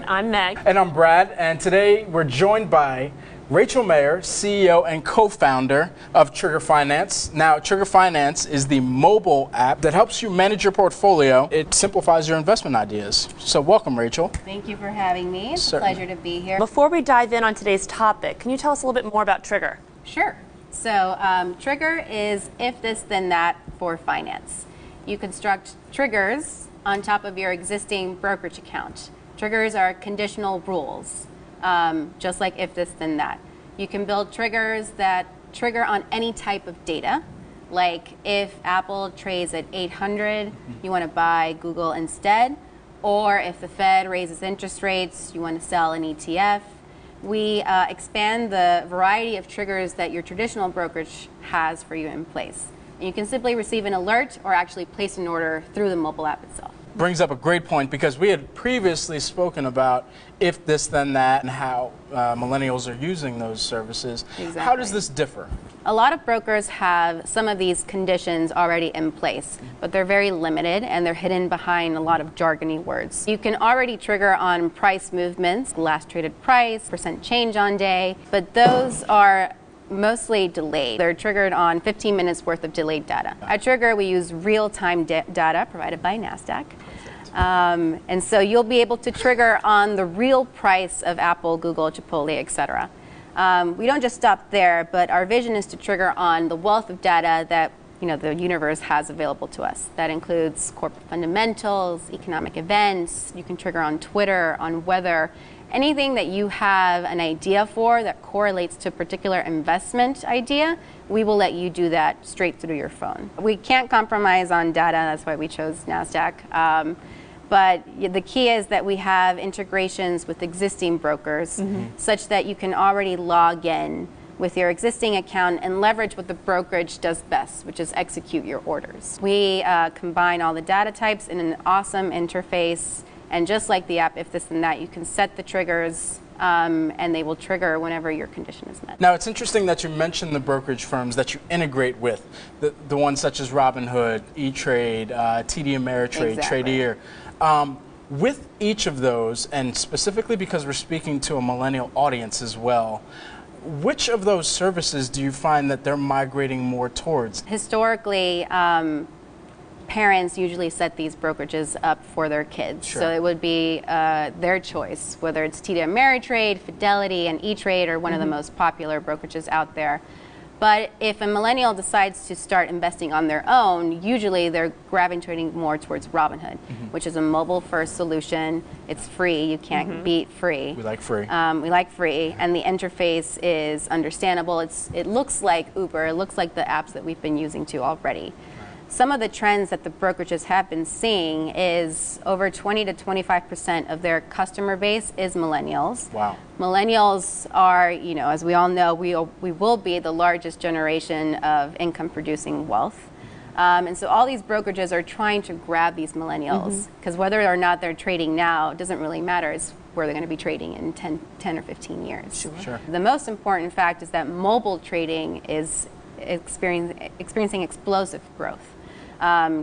And I'm Meg. And I'm Brad, and today we're joined by Rachel Mayer, CEO and co-founder of Trigger Finance. Now, Trigger Finance is the mobile app that helps you manage your portfolio. It simplifies your investment ideas. So welcome, Rachel. Thank you for having me. It's Certainly. a pleasure to be here. Before we dive in on today's topic, can you tell us a little bit more about Trigger? Sure. So Trigger is if this then that for finance. You construct triggers on top of your existing brokerage account. Triggers are conditional rules, just like if this then that. You can build triggers that trigger on any type of data, like if Apple trades at 800, you want to buy Google instead, or if the Fed raises interest rates, you want to sell an ETF. We expand the variety of triggers that your traditional brokerage has for you in place. And you can simply receive an alert or actually place an order through the mobile app itself. Brings up a great point because we had previously spoken about if this then that and how millennials are using those services. Exactly. How does this differ? A lot of brokers have some of these conditions already in place, but they're very limited and they're hidden behind a lot of jargony words. You can already trigger on price movements, last traded price, percent change on day, but those are mostly delayed. They're triggered on 15 minutes worth of delayed data. At Trigger, we use real-time data provided by Nasdaq. And so you'll be able to trigger on the real price of Apple, Google, Chipotle, etc. We don't just stop there, but our vision is to trigger on the wealth of data that the universe has available to us. That includes corporate fundamentals, economic events. You can trigger on Twitter, on weather. Anything that you have an idea for that correlates to a particular investment idea, we will let you do that straight through your phone. We can't compromise on data, that's why we chose Nasdaq. But the key is that we have integrations with existing brokers such that you can already log in with your existing account and leverage what the brokerage does best, which is execute your orders. We combine all the data types in an awesome interface. And just like the app, if this and that, you can set the triggers and they will trigger whenever your condition is met. Now, it's interesting that you mentioned the brokerage firms that you integrate with, the ones such as Robinhood, E-Trade, TD Ameritrade, Exactly. Tradier. With each of those, and specifically because we're speaking to a millennial audience as well, which of those services do you find that they're migrating more towards? Historically, parents usually set these brokerages up for their kids. Sure. So it would be their choice, whether it's TD Ameritrade, Fidelity, and E-Trade are one of the most popular brokerages out there. But if a millennial decides to start investing on their own, usually they're gravitating more towards Robinhood, which is a mobile-first solution. It's free. You can't beat free. We like free. We like free, and the interface is understandable. It looks like Uber. It looks like the apps that we've been using already. Some of the trends that the brokerages have been seeing is over 20 to 25% of their customer base is millennials. Wow. Millennials are, as we all know, we will be the largest generation of income-producing wealth. And so all these brokerages are trying to grab these millennials, because whether or not they're trading now doesn't really matter. It's where they're going to be trading in 10 or 15 years. Sure. The most important fact is that mobile trading is experiencing explosive growth.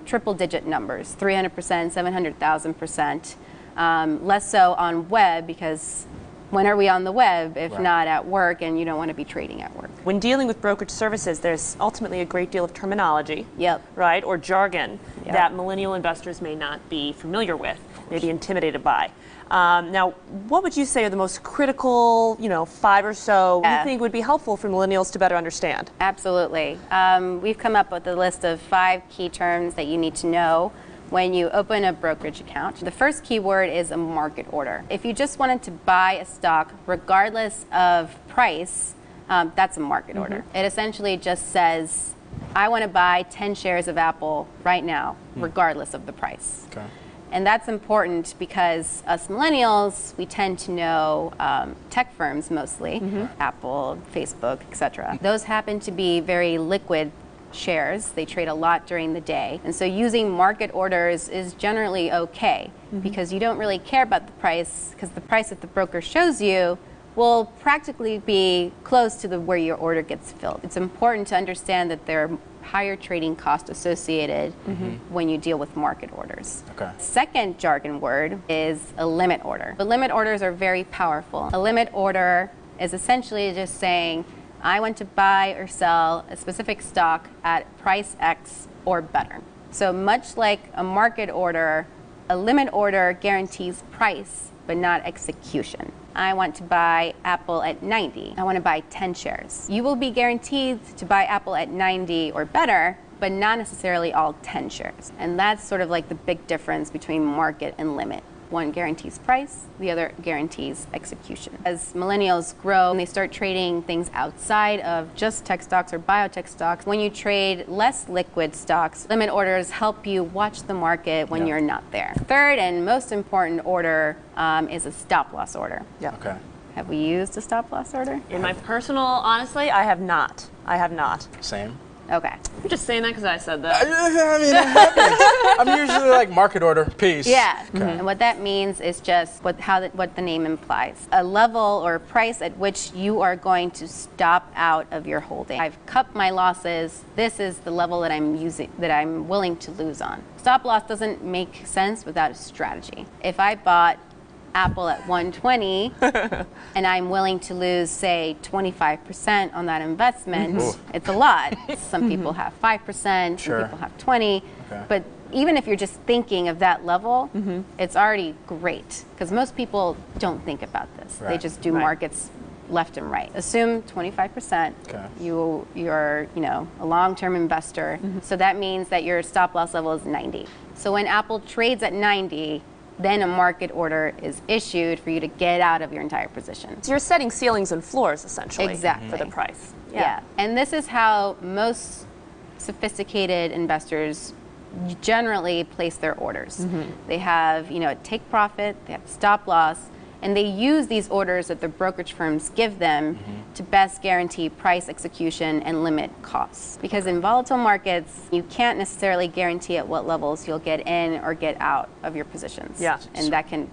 Triple-digit numbers, 300%, 700,000%. Less so on web, because when are we on the web if not at work, and you don't want to be trading at work? When dealing with brokerage services, there's ultimately a great deal of terminology, right, or jargon that millennial investors may not be familiar with, may be intimidated by. Now, what would you say are the most critical, 5 or so you think would be helpful for millennials to better understand? Absolutely. We've come up with a list of 5 key terms that you need to know when you open a brokerage account. The first key word is a market order. If you just wanted to buy a stock regardless of price, that's a market order. It essentially just says, I want to buy 10 shares of Apple right now, regardless of the price. Okay. And that's important because us millennials, we tend to know tech firms mostly, Apple, Facebook, etc. Those happen to be very liquid shares. They trade a lot during the day. And so using market orders is generally okay because you don't really care about the price, because the price that the broker shows you will practically be close to where your order gets filled. It's important to understand that they're higher trading cost associated when you deal with market orders. Okay. Second jargon word is a limit order. The limit orders are very powerful. A limit order is essentially just saying, I want to buy or sell a specific stock at price X or better. So much like a market order, a limit order guarantees price but not execution. I want to buy Apple at 90. I want to buy 10 shares. You will be guaranteed to buy Apple at 90 or better, but not necessarily all 10 shares. And that's sort of like the big difference between market and limit. One guarantees price, the other guarantees execution. As millennials grow and they start trading things outside of just tech stocks or biotech stocks, when you trade less liquid stocks, limit orders help you watch the market when you're not there. Third and most important order is a stop loss order. Yeah. Okay. Have we used a stop loss order? In my personal, honestly, I have not. I have not. Same. Okay. I'm just saying that because I said that. I mean, it happens. I'm usually like market order, peace. Yeah. Okay. And what that means is just what the name implies. A level or price at which you are going to stop out of your holding. I've cut my losses. This is the level that I'm willing to lose on. Stop loss doesn't make sense without a strategy. If I bought Apple at 120 and I'm willing to lose, say, 25% on that investment, it's a lot. Some people have 5%, some people have 20, but even if you're just thinking of that level, it's already great because most people don't think about this. They just do markets left and right. Assume 25%. You're a long-term investor, so that means that your stop loss level is 90. So when Apple trades at 90, then a market order is issued for you to get out of your entire position. So you're setting ceilings and floors, essentially, for the price. Yeah. And this is how most sophisticated investors generally place their orders. They have, a take profit, they have stop loss, and they use these orders that the brokerage firms give them to best guarantee price execution and limit costs. Because in volatile markets, you can't necessarily guarantee at what levels you'll get in or get out of your positions. Yeah. And that can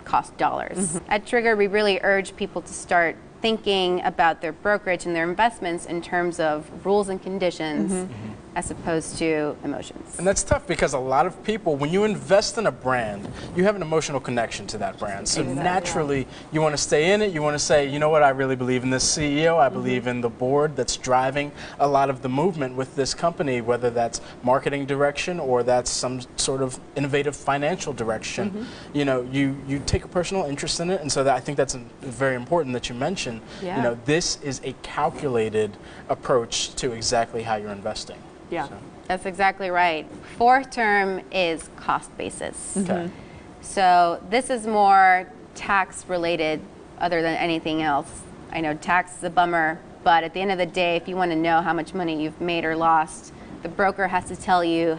cost dollars. At Trigger, we really urge people to start thinking about their brokerage and their investments in terms of rules and conditions as opposed to emotions. And that's tough because a lot of people, when you invest in a brand, you have an emotional connection to that brand. So naturally, you want to stay in it. You want to say, you know what, I really believe in this CEO. I believe in the board that's driving a lot of the movement with this company, whether that's marketing direction or that's some sort of innovative financial direction. You take a personal interest in it. And so I think that's very important that you mentioned. This is a calculated approach to exactly how you're investing. Yeah. That's exactly right. Fourth term is cost basis. So this is more tax related other than anything else. I know tax is a bummer, but at the end of the day, if you want to know how much money you've made or lost, the broker has to tell you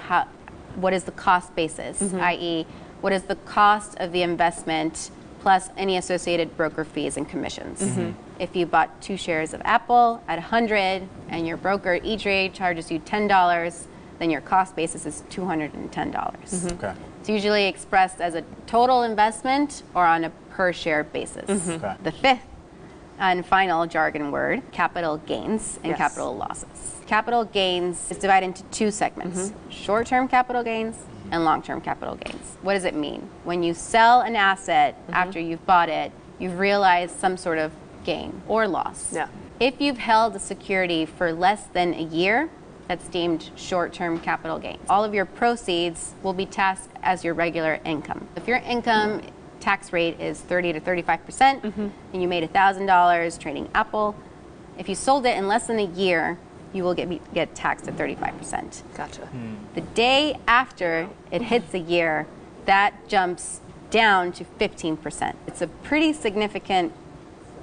what is the cost basis, i.e., what is the cost of the investment plus any associated broker fees and commissions. If you bought 2 shares of Apple at 100 and your broker E-Trade charges you $10, then your cost basis is $210. Okay. It's usually expressed as a total investment or on a per share basis. The fifth and final jargon word, capital gains and capital losses. Capital gains is divided into 2 segments, short-term capital gains and long-term capital gains. What does it mean? When you sell an asset after you've bought it, you've realized some sort of gain or loss. If you've held a security for less than a year, that's deemed short-term capital gains. All of your proceeds will be taxed as your regular income. If your income tax rate is 30 to 35%, and you made $1,000 trading Apple, if you sold it in less than a year, you will get taxed at 35%. Gotcha. The day after it hits a year, that jumps down to 15%. It's a pretty significant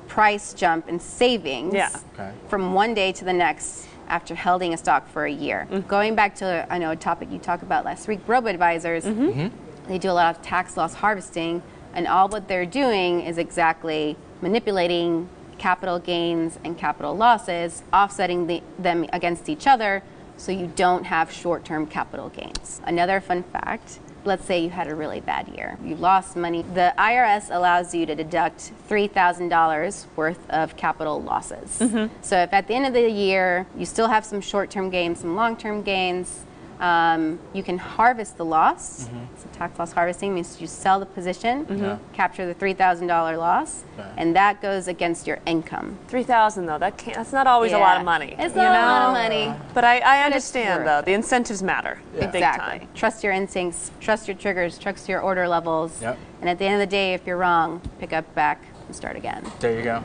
price jump in savings from one day to the next after holding a stock for a year. Going back to a topic you talked about last week, robo-advisors, they do a lot of tax loss harvesting, and all what they're doing is exactly manipulating capital gains and capital losses, offsetting them against each other so you don't have short-term capital gains. Another fun fact let's say you had a really bad year. You lost money. The IRS allows you to deduct $3,000 worth of capital losses. So if at the end of the year you still have some short-term gains, some long-term gains, you can harvest the loss. So tax loss harvesting means you sell the position, capture the $3,000 loss, and that goes against your income. $3,000 though, that's not always a lot of money. It's not a lot of money. But I understand though, the incentives matter big Exactly. time. Trust your instincts, trust your triggers, trust your order levels, and at the end of the day, if you're wrong, pick up back and start again. There you go.